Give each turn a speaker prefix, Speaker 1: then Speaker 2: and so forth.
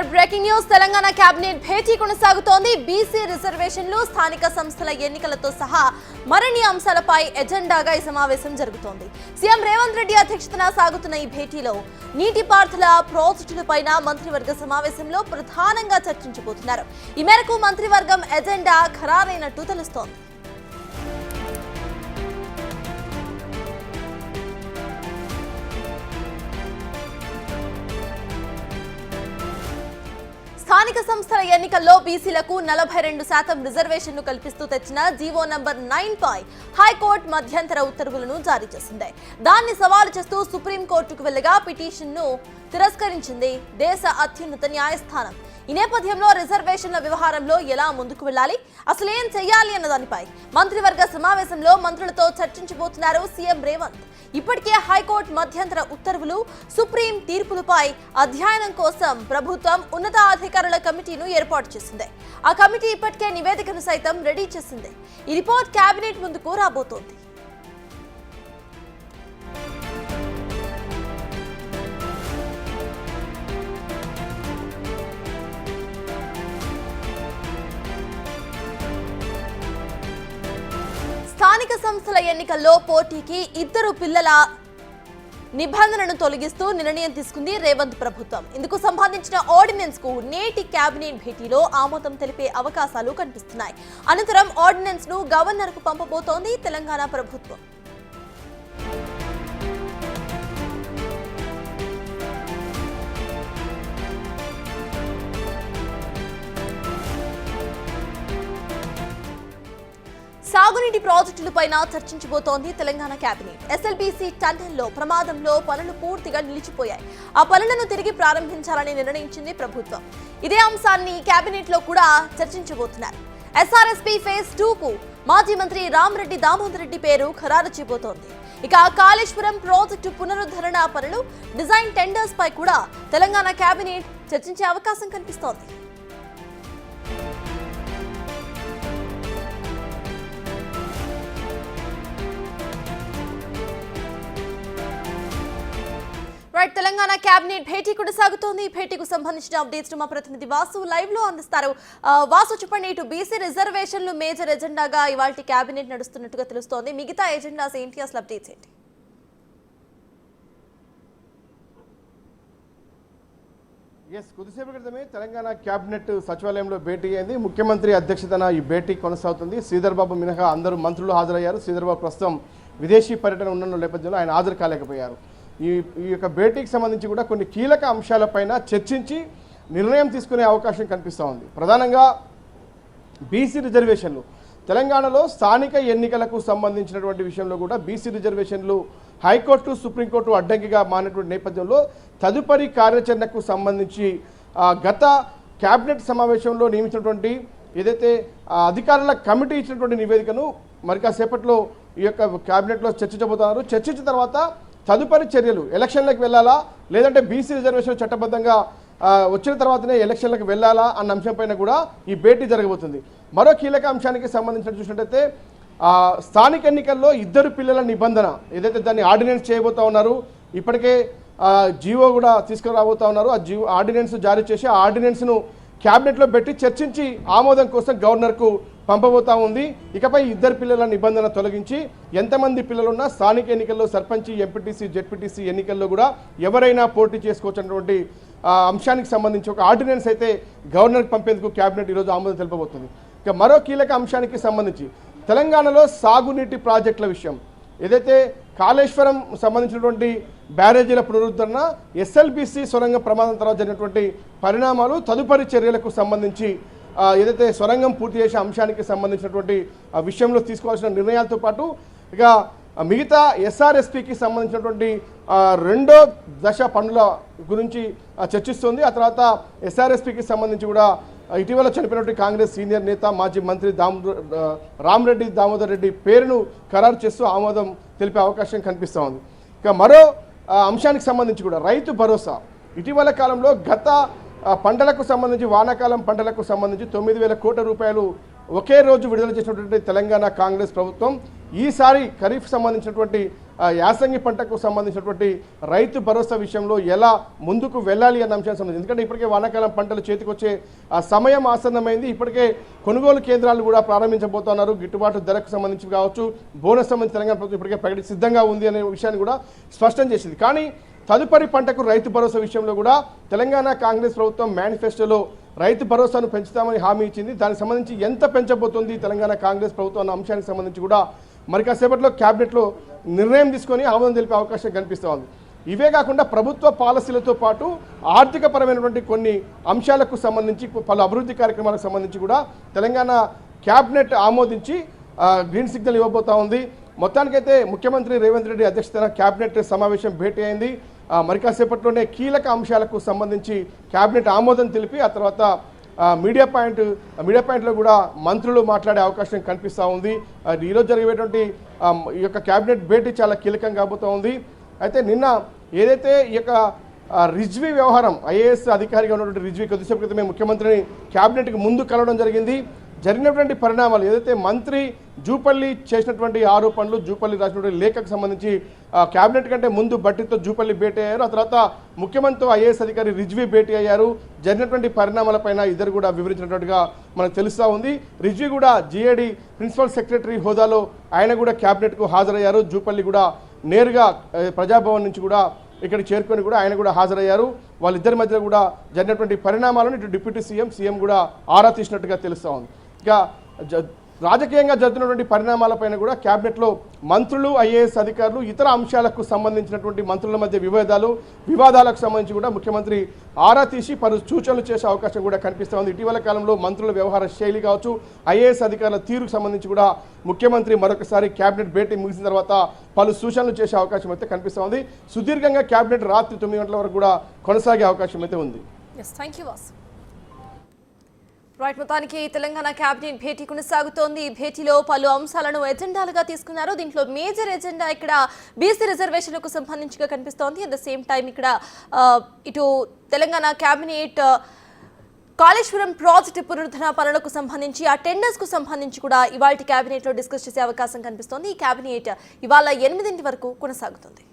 Speaker 1: Breaking news Telangana cabinet భేటీ కొనసాగుతోంది. BC రిజర్వేషన్లు, స్థానిక సంస్థల ఎన్నికలతో సహా మరిన్ని అంశాలపై ఎజెండాగా ఈ సమావేశం జరుగుతోంది. సీఎం రేవంత్ రెడ్డి అధ్యక్షతన సాగుతున్న ఈ భేటీలో నీటిపారుదల ప్రాజెక్టులపైన మంత్రివర్గ సమావేశంలో ప్రధానంగా చర్చించబోతున్నారు. ఈ మేరకు మంత్రివర్గం ఎజెండా ఖరారైనట్టు తెలుస్తోంది. స్థానిక సంస్థల ఎన్నికల్లో బీసీలకు 42% రిజర్వేషన్లు కల్పిస్తూ తెచ్చిన జీవో నంబర్ 9 పై హైకోర్టు మధ్యంతర ఉత్తర్వులను జారీ చేసింది. దాన్ని సవాలు చేస్తూ సుప్రీంకోర్టుకు వెళ్లగా పిటిషన్ను తిరస్కరించింది దేశ అత్యున్నత న్యాయస్థానం. ఈ నేపథ్యంలో రిజర్వేషన్ల వ్యవహారంలో ఎలా ముందుకు వెళ్లాలి, అసలు ఏం చేయాలి అన్న దానిపై మంత్రివర్గ సమావేశంలో మంత్రులతో చర్చించబోతున్నారు సీఎం రేవంత్. ఇప్పటికే హైకోర్టు మధ్యంతర ఉత్తర్వులు, సుప్రీం తీర్పులపై అధ్యయనం కోసం ప్రభుత్వం ఉన్నతాధికారుల కమిటీను ఏర్పాటు చేసింది. ఆ కమిటీ ఇప్పటికే నివేదికను సైతం రెడీ చేసింది. ఈ రిపోర్ట్ కేబినెట్ ముందుకు రాబోతోంది. స్థానిక సంస్థల ఎన్నికల్లో పోటీకి 2 పిల్లల నిబంధనను తొలగిస్తూ నిర్ణయం తీసుకుంది రేవంత్ ప్రభుత్వం. ఇందుకు సంబంధించిన ఆర్డినెన్స్ కు నేటి కేబినెట్ భేటీలో ఆమోదం తెలిపే అవకాశాలు కనిపిస్తున్నాయి. అనంతరం ఆర్డినెన్స్ ను గవర్నర్ కు పంపబోతోంది తెలంగాణ ప్రభుత్వం. సాగునీటి ప్రాజెక్టులపైన చర్చించబోతోంది తెలంగాణ కేబినెట్. ఎస్ఎల్బీసీ టన్నెల్లో ప్రమాదంలో పనులు పూర్తిగా నిలిచిపోయాయి. ఆ పనులను తిరిగి ప్రారంభించాలని నిర్ణయించింది ప్రభుత్వం. ఇదే అంశాన్ని కేబినెట్ లో కూడా చర్చించబోతున్నారు. ఎస్ఆర్ఎస్పీ ఫేజ్ 2 కు మాజీ మంత్రి రామరెడ్డి దామోదర్ రెడ్డి పేరు ఖరారు చేయబోతోంది. ఇక కాళేశ్వరం ప్రాజెక్టు పునరుద్ధరణ పనులు, డిజైన్ టెండర్స్ పై కూడా తెలంగాణ కేబినెట్ చర్చించే అవకాశం కనిపిస్తోంది. తెలంగాణ కేబినెట్ భేటీ కొనసాగుతోంది. భేటీకి సంబంధించిన అప్డేట్స్ మా ప్రతినిధి వాసు లైవ్ లో అందిస్తారు. వాసు, చెప్పండి, ఇటు బీసీ రిజర్వేషన్లు మేజర్ ఎజెండాగా ఇవాళ కేబినెట్ నడుస్తున్నట్టుగా తెలుస్తోంది. మిగతా ఎజెండాస్ ఏంటి, అసలు అప్డేట్స్ ఏంటి?
Speaker 2: కొద్దిసేపు క్రితమే తెలంగాణ కేబినెట్ సచివాలయంలో భేటీ అయింది. ముఖ్యమంత్రి అధ్యక్షతన ఈ భేటీ కొనసాగుతుంది. శ్రీధర్ బాబు మినహా అందరూ మంత్రులు హాజరయ్యారు. శ్రీధర్ బాబు ప్రస్తుతం విదేశీ పర్యటన ఉన్న నేపథ్యంలో ఆయన హాజరు కాలేకపోయారు. ఈ యొక్క భేటీకి సంబంధించి కూడా కొన్ని కీలక అంశాలపైన చర్చించి నిర్ణయం తీసుకునే అవకాశం కనిపిస్తూ ఉంది. ప్రధానంగా బీసీ రిజర్వేషన్లు, తెలంగాణలో స్థానిక ఎన్నికలకు సంబంధించినటువంటి విషయంలో కూడా బీసీ రిజర్వేషన్లు హైకోర్టు, సుప్రీంకోర్టు అడ్డంకిగా మారినటువంటి నేపథ్యంలో తదుపరి కార్యాచరణకు సంబంధించి గత కేబినెట్ సమావేశంలో నియమించినటువంటి ఏదైతే అధికారుల కమిటీ ఇచ్చినటువంటి నివేదికను మరి కాసేపట్లో ఈ యొక్క కేబినెట్లో చర్చించబోతున్నారు. చర్చించిన తర్వాత తదుపరి చర్యలు, ఎలక్షన్లకు వెళ్ళాలా లేదంటే బీసీ రిజర్వేషన్ చట్టబద్ధంగా వచ్చిన తర్వాతనే ఎలక్షన్లకు వెళ్ళాలా అన్న అంశంపైన కూడా ఈ భేటీ జరగబోతుంది. మరో కీలక అంశానికి సంబంధించిన చూసినట్టయితే స్థానిక ఎన్నికల్లో 2 పిల్లల నిబంధన ఏదైతే దాన్ని ఆర్డినెన్స్ చేయబోతా ఉన్నారు. ఇప్పటికే జీవో కూడా తీసుకురాబోతా ఉన్నారు. ఆ ఆర్డినెన్స్ జారీ చేసి ఆ ఆర్డినెన్స్ను క్యాబినెట్లో పెట్టి చర్చించి ఆమోదం కోసం గవర్నర్కు పంపబోతా ఉంది. ఇకపై 2 పిల్లల నిబంధన తొలగించి ఎంతమంది పిల్లలున్నా స్థానిక ఎన్నికల్లో సర్పంచి, ఎంపీటీసీ, జెడ్పీటీసీ ఎన్నికల్లో కూడా ఎవరైనా పోటీ చేసుకోవచ్చినటువంటి అంశానికి సంబంధించి ఒక ఆర్డినెన్స్ అయితే గవర్నర్కి పంపేందుకు క్యాబినెట్ ఈరోజు ఆమోదం తెలుపబోతుంది. ఇక మరో కీలక అంశానికి సంబంధించి తెలంగాణలో సాగునీటి ప్రాజెక్టుల విషయం, ఏదైతే కాళేశ్వరం సంబంధించినటువంటి బ్యారేజీల పునరుద్ధరణ, ఎస్ఎల్బీసీ సొరంగ ప్రమాదం తర్వాత జరిగినటువంటి పరిణామాలు, తదుపరి చర్యలకు సంబంధించి ఏదైతే సొరంగం పూర్తి చేసే అంశానికి సంబంధించినటువంటి విషయంలో తీసుకోవాల్సిన నిర్ణయాలతో పాటు ఇక మిగతా ఎస్ఆర్ఎస్పీకి సంబంధించినటువంటి 2వ దశ పనుల గురించి చర్చిస్తుంది. ఆ తర్వాత ఎస్ఆర్ఎస్పీకి సంబంధించి కూడా ఇటీవల చనిపోయినటువంటి కాంగ్రెస్ సీనియర్ నేత మాజీ మంత్రి రామరెడ్డి దామోదర్ రెడ్డి పేరును ఖరారు చేస్తూ ఆమోదం తెలిపే అవకాశం కనిపిస్తూ ఉంది. ఇక మరో అంశానికి సంబంధించి కూడా రైతు భరోసా, ఇటీవల కాలంలో గత పంటలకు సంబంధించి వానాకాలం పంటలకు సంబంధించి 9,000 కోట్ల రూపాయలు ఒకే రోజు విడుదల చేసినటువంటి తెలంగాణ కాంగ్రెస్ ప్రభుత్వం ఈసారి ఖరీఫ్ సంబంధించినటువంటి యాసంగి పంటకు సంబంధించినటువంటి రైతు భరోసా విషయంలో ఎలా ముందుకు వెళ్ళాలి అన్న అంశానికి సంబంధించి, ఎందుకంటే ఇప్పటికే వానాకాలం పంటలు చేతికొచ్చే సమయం ఆసన్నమైంది. ఇప్పటికే కొనుగోలు కేంద్రాలు కూడా ప్రారంభించబోతున్నారు. గిట్టుబాటు ధరకు సంబంధించి కావచ్చు, బోనస్ సంబంధించి తెలంగాణ ప్రభుత్వం ఇప్పటికే ప్రకటి సిద్ధంగా ఉంది అనే విషయాన్ని కూడా స్పష్టం చేసింది. కానీ తదుపరి పంటకు రైతు భరోసా విషయంలో కూడా తెలంగాణ కాంగ్రెస్ ప్రభుత్వం మేనిఫెస్టోలో రైతు భరోసాను పెంచుతామని హామీ ఇచ్చింది. దానికి సంబంధించి ఎంత పెంచబోతుంది తెలంగాణ కాంగ్రెస్ ప్రభుత్వం అన్న అంశానికి సంబంధించి కూడా మరి కాసేపట్లో క్యాబినెట్లో నిర్ణయం తీసుకొని ఆమోదం తెలిపే అవకాశం కనిపిస్తూ ఉంది. ఇవే కాకుండా ప్రభుత్వ పాలసీలతో పాటు ఆర్థికపరమైనటువంటి కొన్ని అంశాలకు సంబంధించి, పలు అభివృద్ధి కార్యక్రమాలకు సంబంధించి కూడా తెలంగాణ క్యాబినెట్ ఆమోదించి గ్రీన్ సిగ్నల్ ఇవ్వబోతా ఉంది. మొత్తానికైతే ముఖ్యమంత్రి రేవంత్ రెడ్డి అధ్యక్షతన క్యాబినెట్ సమావేశం భేటీ అయింది. మరి కాసేపట్లోనే కీలక అంశాలకు సంబంధించి క్యాబినెట్ ఆమోదం తెలిపి ఆ తర్వాత మీడియా పాయింట్లో కూడా మంత్రులు మాట్లాడే అవకాశం కనిపిస్తూ ఉంది. ఈరోజు జరిగేటువంటి ఈ యొక్క క్యాబినెట్ భేటీ చాలా కీలకం కాబోతూ ఉంది. అయితే నిన్న ఏదైతే ఈ యొక్క రిజ్వీ వ్యవహారం, ఐఏఎస్ అధికారిగా ఉన్నటువంటి రిజ్వీ కొద్దిసేపు క్రితమే ముఖ్యమంత్రిని క్యాబినెట్కి ముందు కలవడం జరిగింది. జరిగినటువంటి పరిణామాలు ఏదైతే మంత్రి జూపల్లి చేసినటువంటి ఆరోపణలు, జూపల్లి రాసినటువంటి లేఖకు సంబంధించి క్యాబినెట్ కంటే ముందు బట్టితో జూపల్లి భేటీ అయ్యారు. ఆ తర్వాత ముఖ్యమంత్రితో ఐఏఎస్ అధికారి రిజ్వీ భేటీ అయ్యారు. జరిగినటువంటి పరిణామాలపైన ఇద్దరు కూడా వివరించినట్టుగా మనకు తెలుస్తూ ఉంది. రిజ్వీ కూడా జీఏడీ ప్రిన్సిపల్ సెక్రటరీ హోదాలో ఆయన కూడా క్యాబినెట్కు హాజరయ్యారు. జూపల్లి కూడా నేరుగా ప్రజాభవన్ నుంచి కూడా ఇక్కడికి చేరుకొని కూడా ఆయన కూడా హాజరయ్యారు. వాళ్ళిద్దరి మధ్య కూడా జరిగినటువంటి పరిణామాలను ఇటు డిప్యూటీ సీఎం కూడా ఆరా తీసినట్టుగా తెలుస్తూ ఉంది. ఇక రాజకీయంగా జరుగుతున్నటువంటి పరిణామాలపైన కూడా క్యాబినెట్లో మంత్రులు, ఐఏఎస్ అధికారులు, ఇతర అంశాలకు సంబంధించినటువంటి మంత్రుల మధ్య వివాదాలకు సంబంధించి కూడా ముఖ్యమంత్రి ఆరా తీసి పలు సూచనలు చేసే అవకాశం కూడా కనిపిస్తూ ఉంది. ఇటీవల కాలంలో మంత్రుల వ్యవహార శైలి కావచ్చు, ఐఏఎస్ అధికారుల తీరుకు సంబంధించి కూడా ముఖ్యమంత్రి మరొకసారి క్యాబినెట్ భేటీ ముగిసిన తర్వాత పలు సూచనలు చేసే అవకాశం అయితే కనిపిస్తూ ఉంది. సుదీర్ఘంగా క్యాబినెట్ రాత్రి 9 గంటల వరకు కూడా కొనసాగే అవకాశం అయితే ఉంది.
Speaker 1: రైట్, మొత్తానికి తెలంగాణ కేబినెట్ భేటీ కొనసాగుతోంది. ఈ భేటీలో పలు అంశాలను ఎజెండాలుగా తీసుకున్నారు. దీంట్లో మేజర్ ఎజెండా ఇక్కడ బీసీ రిజర్వేషన్లకు సంబంధించిగా కనిపిస్తోంది. అట్ ద సేమ్ టైం ఇక్కడ ఇటు తెలంగాణ కేబినెట్ కాళేశ్వరం ప్రాజెక్టు పునరుద్ధరణ పనులకు సంబంధించి, ఆ టెండర్స్ కు సంబంధించి కూడా ఇవాళ కేబినెట్ లో డిస్కస్ చేసే అవకాశం కనిపిస్తోంది. ఈ కేబినెట్ ఇవాళ 8 వరకు కొనసాగుతుంది.